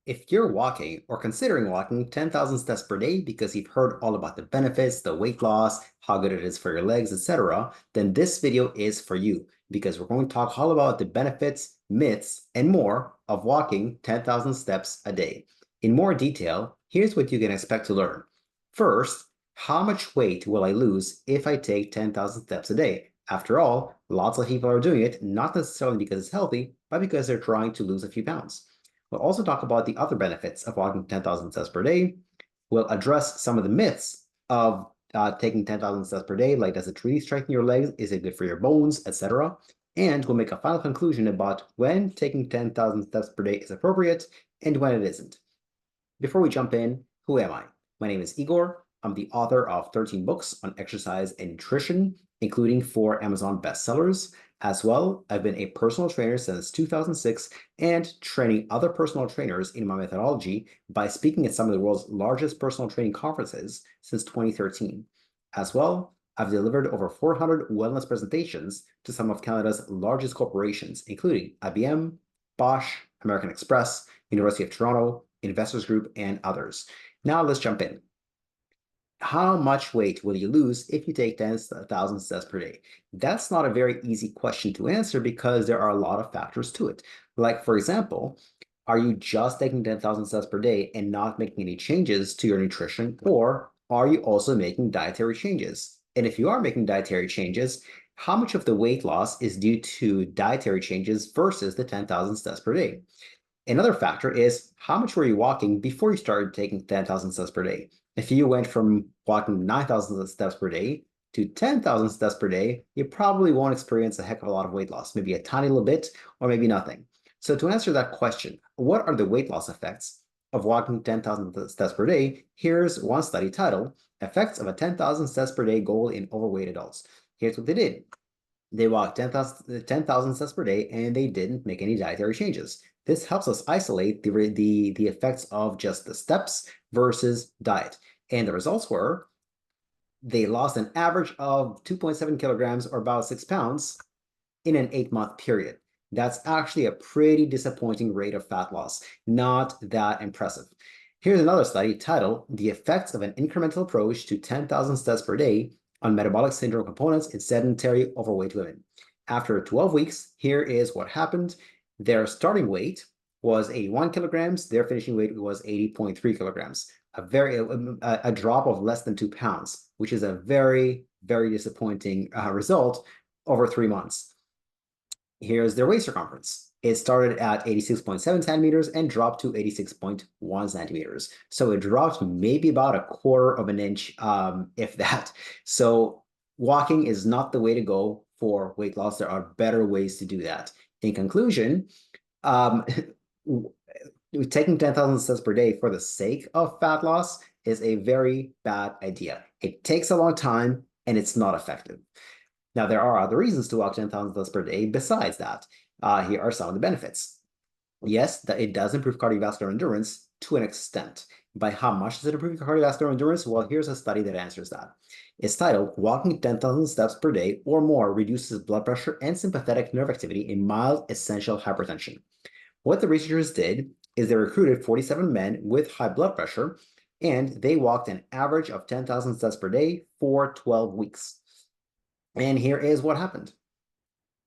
If you're walking or considering walking 10,000 steps per day because you've heard all about the benefits, the weight loss, how good it is for your legs, etc., then this video is for you because we're going to talk all about the benefits, myths, and more of walking 10,000 steps a day. In more detail, here's what you can expect to learn. First, how much weight will I lose if I take 10,000 steps a day? After all, lots of people are doing it, not necessarily because it's healthy, but because they're trying to lose a few pounds. We'll also talk about the other benefits of walking 10,000 steps per day. We'll address some of the myths of taking 10,000 steps per day, like does it really strengthen your legs? Is it good for your bones, etc.? And we'll make a final conclusion about when taking 10,000 steps per day is appropriate and when it isn't. Before we jump in, who am I? My name is Igor. I'm the author of 13 books on exercise and nutrition, including 4 Amazon bestsellers. As well, I've been a personal trainer since 2006 and training other personal trainers in my methodology by speaking at some of the world's largest personal training conferences since 2013. As well, I've delivered over 400 wellness presentations to some of Canada's largest corporations, including IBM, Bosch, American Express, University of Toronto, Investors Group, and others. Now let's jump in. How much weight will you lose if you take 10,000 steps per day? That's not a very easy question to answer because there are a lot of factors to it. Like, for example, are you just taking 10,000 steps per day and not making any changes to your nutrition, or are you also making dietary changes? And if you are making dietary changes, how much of the weight loss is due to dietary changes versus the 10,000 steps per day? Another factor is how much were you walking before you started taking 10,000 steps per day? If you went from walking 9,000 steps per day to 10,000 steps per day, you probably won't experience a heck of a lot of weight loss, maybe a tiny little bit or maybe nothing. So to answer that question, what are the weight loss effects of walking 10,000 steps per day? Here's one study titled Effects of a 10,000 Steps per Day Goal in Overweight Adults. Here's what they did. They walked 10,000 steps per day and they didn't make any dietary changes. This helps us isolate the effects of just the steps versus diet. And the results were they lost an average of 2.7 kilograms or about 6 pounds in an 8-month period. That's actually a pretty disappointing rate of fat loss, not that impressive. Here's another study titled The Effects of an Incremental Approach to 10,000 Steps per Day on Metabolic Syndrome Components in Sedentary Overweight Women. After 12 weeks, here is what happened. Their starting weight was 81 kilograms. Their finishing weight was 80.3 kilograms, a drop of less than 2 pounds, which is a very, very disappointing result over 3 months. Here's their waist circumference. It started at 86.7 centimeters and dropped to 86.1 centimeters. So it dropped maybe about a quarter of an inch, if that. So walking is not the way to go for weight loss. There are better ways to do that. In conclusion, taking 10,000 steps per day for the sake of fat loss is a very bad idea. It takes a long time and it's not effective. Now, there are other reasons to walk 10,000 steps per day besides that. Here are some of the benefits. Yes, it does improve cardiovascular endurance to an extent. By how much does it improve cardiovascular endurance? Well, here's a study that answers that. It's titled, Walking 10,000 Steps per Day or More Reduces Blood Pressure and Sympathetic Nerve Activity in Mild Essential Hypertension. What the researchers did is they recruited 47 men with high blood pressure, and they walked an average of 10,000 steps per day for 12 weeks. And here is what happened.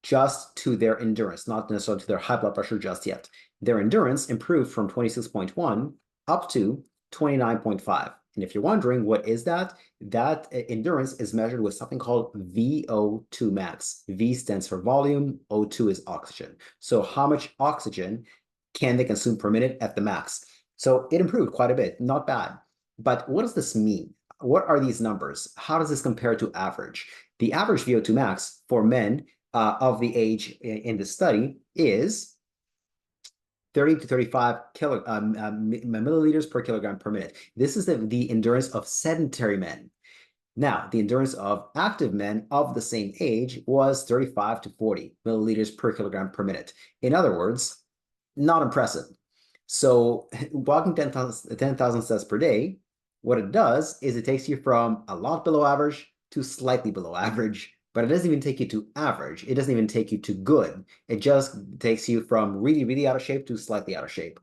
Just to their endurance, not necessarily to their high blood pressure just yet. Their endurance improved from 26.1 up to 29.5. And if you're wondering what is that endurance is measured with something called VO2 max. V stands for volume, O2 is oxygen. So how much oxygen can they consume per minute at the max? So it improved quite a bit, not bad. But what does this mean? What are these numbers? How does this compare to average? The average VO2 max for men of the age in the study is 30 to 35 milliliters per kilogram per minute. This is the endurance of sedentary men. Now, the endurance of active men of the same age was 35 to 40 milliliters per kilogram per minute. In other words, not impressive. So walking 10,000 steps per day, what it does is it takes you from a lot below average to slightly below average but it doesn't even take you to average. It doesn't even take you to good. It just takes you from really, really out of shape to slightly out of shape.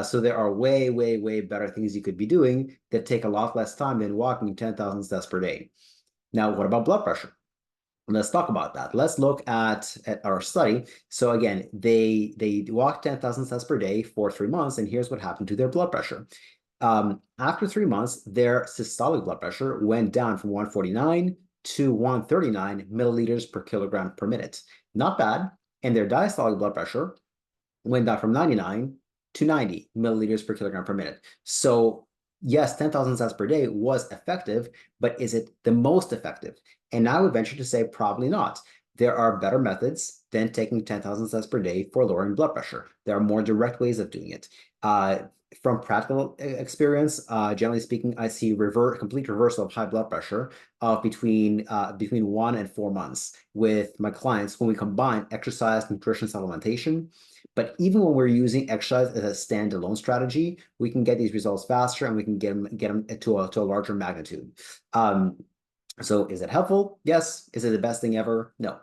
So there are way, way, way better things you could be doing that take a lot less time than walking 10,000 steps per day. Now, what about blood pressure? Let's talk about that. Let's look at our study. So again, they walked 10,000 steps per day for 3 months, and here's what happened to their blood pressure. After 3 months, their systolic blood pressure went down from 149 to 139 milliliters per kilogram per minute. Not bad. And their diastolic blood pressure went down from 99 to 90 milliliters per kilogram per minute. So yes, 10,000 steps per day was effective, but is it the most effective? And I would venture to say probably not. There are better methods than taking 10,000 steps per day for lowering blood pressure. There are more direct ways of doing it. From practical experience, generally speaking, I see complete reversal of high blood pressure of between 1 and 4 months with my clients when we combine exercise, nutrition, supplementation. But even when we're using exercise as a standalone strategy, we can get these results faster and we can get them to a larger magnitude. So is it helpful? Yes. Is it the best thing ever? No.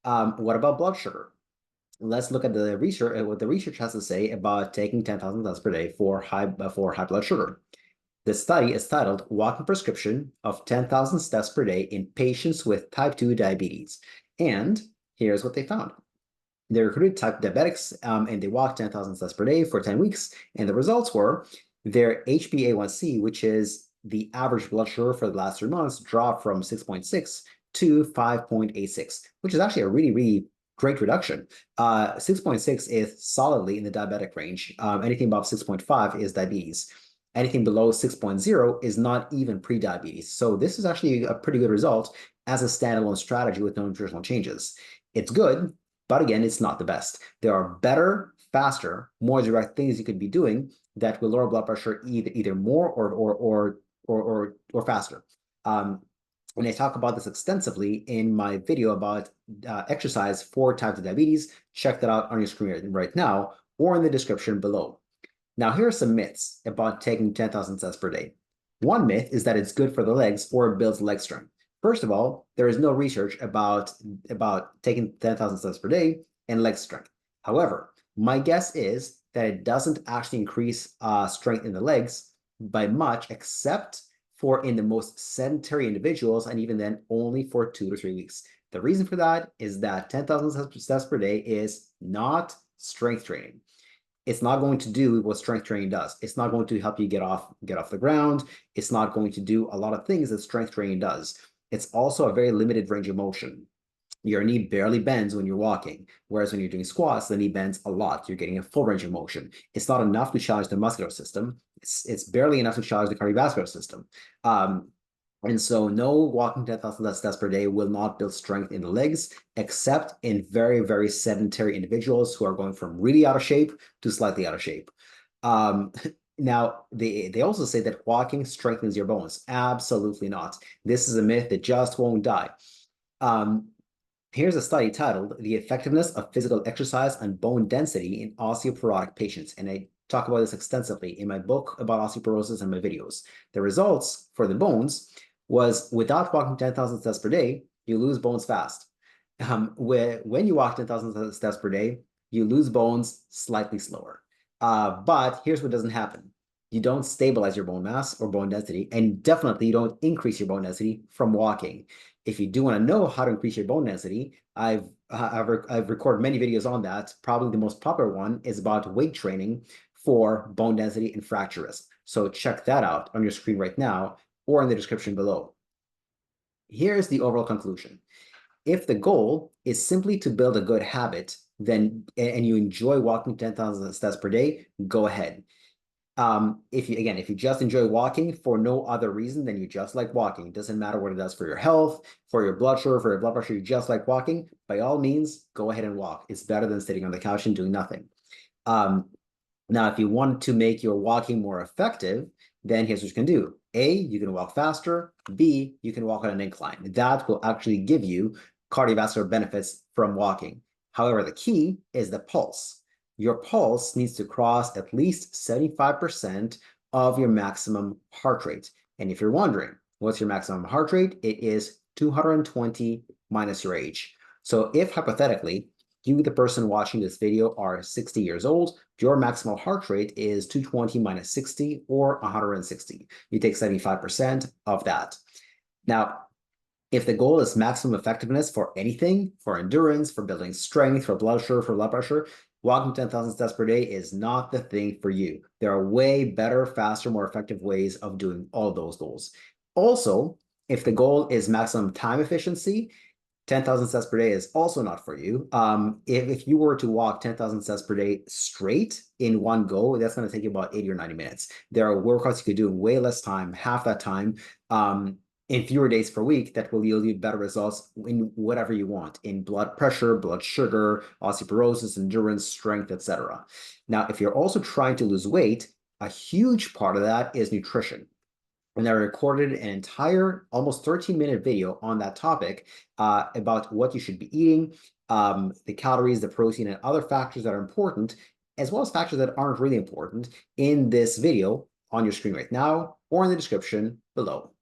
What about blood sugar? Let's look at the research, what the research has to say about taking 10,000 steps per day for high blood sugar. The study is titled Walking Prescription of 10,000 Steps per Day in Patients with Type 2 Diabetes. And here's what they found. They recruited type diabetics and they walked 10,000 steps per day for 10 weeks. And the results were their HbA1c, which is the average blood sugar for the last 3 months, dropped from 6.6 to 5.86, which is actually a really, really great reduction. 6.6 is solidly in the diabetic range. Anything above 6.5 is diabetes. Anything below 6.0 is not even pre-diabetes. So this is actually a pretty good result as a standalone strategy with no nutritional changes. It's good, but again, it's not the best. There are better, faster, more direct things you could be doing that will lower blood pressure either more or faster. And I talk about this extensively in my video about exercise for type 2 diabetes. Check that out on your screen right now or in the description below. Now, here are some myths about taking 10,000 steps per day. One myth is that it's good for the legs or it builds leg strength. First of all, there is no research about taking 10,000 steps per day and leg strength. However, my guess is that it doesn't actually increase strength in the legs by much, except for in the most sedentary individuals, and even then only for 2 to 3 weeks. The reason for that is that 10,000 steps per day is not strength training. It's not going to do what strength training does. It's not going to help you get off the ground. It's not going to do a lot of things that strength training does. It's also a very limited range of motion. Your knee barely bends when you're walking, whereas when you're doing squats, the knee bends a lot. You're getting a full range of motion. It's not enough to challenge the muscular system. It's barely enough to challenge the cardiovascular system. And so no walking 10,000 steps per day will not build strength in the legs, except in very, very sedentary individuals who are going from really out of shape to slightly out of shape. Now, they also say that walking strengthens your bones. Absolutely not. This is a myth that just won't die. Here's a study titled The Effectiveness of Physical Exercise on Bone Density in Osteoporotic Patients. And I talk about this extensively in my book about osteoporosis and my videos. The results for the bones was without walking 10,000 steps per day, you lose bones fast. When you walk 10,000 steps per day, you lose bones slightly slower. But here's what doesn't happen. You don't stabilize your bone mass or bone density, and definitely you don't increase your bone density from walking. If you do want to know how to increase your bone density, I've recorded many videos on that. Probably the most popular one is about weight training for bone density and fracture risk. So check that out on your screen right now or in the description below. Here's the overall conclusion. If the goal is simply to build a good habit, then and you enjoy walking 10,000 steps per day, go ahead. If you just enjoy walking for no other reason than you just like walking, it doesn't matter what it does for your health, for your blood sugar, for your blood pressure, you just like walking, by all means, go ahead and walk. It's better than sitting on the couch and doing nothing. Now, if you want to make your walking more effective, then here's what you can do. A, you can walk faster. B, you can walk on an incline. That will actually give you cardiovascular benefits from walking. However, the key is the pulse. Your pulse needs to cross at least 75% of your maximum heart rate. And if you're wondering, what's your maximum heart rate? It is 220 minus your age. So if hypothetically, you, the person watching this video, are 60 years old, your maximal heart rate is 220 minus 60 or 160. You take 75% of that. Now, if the goal is maximum effectiveness for anything, for endurance, for building strength, for blood pressure, walking 10,000 steps per day is not the thing for you. There are way better, faster, more effective ways of doing all of those goals. Also, if the goal is maximum time efficiency, 10,000 steps per day is also not for you. If you were to walk 10,000 steps per day straight in one go, that's going to take you about 80 or 90 minutes. There are workouts you could do in way less time, half that time, in fewer days per week that will yield you better results in whatever you want, in blood pressure, blood sugar, osteoporosis, endurance, strength, etc. Now, if you're also trying to lose weight, a huge part of that is nutrition. And I recorded an entire almost 13-minute video on that topic about what you should be eating, the calories, the protein, and other factors that are important, as well as factors that aren't really important in this video on your screen right now or in the description below.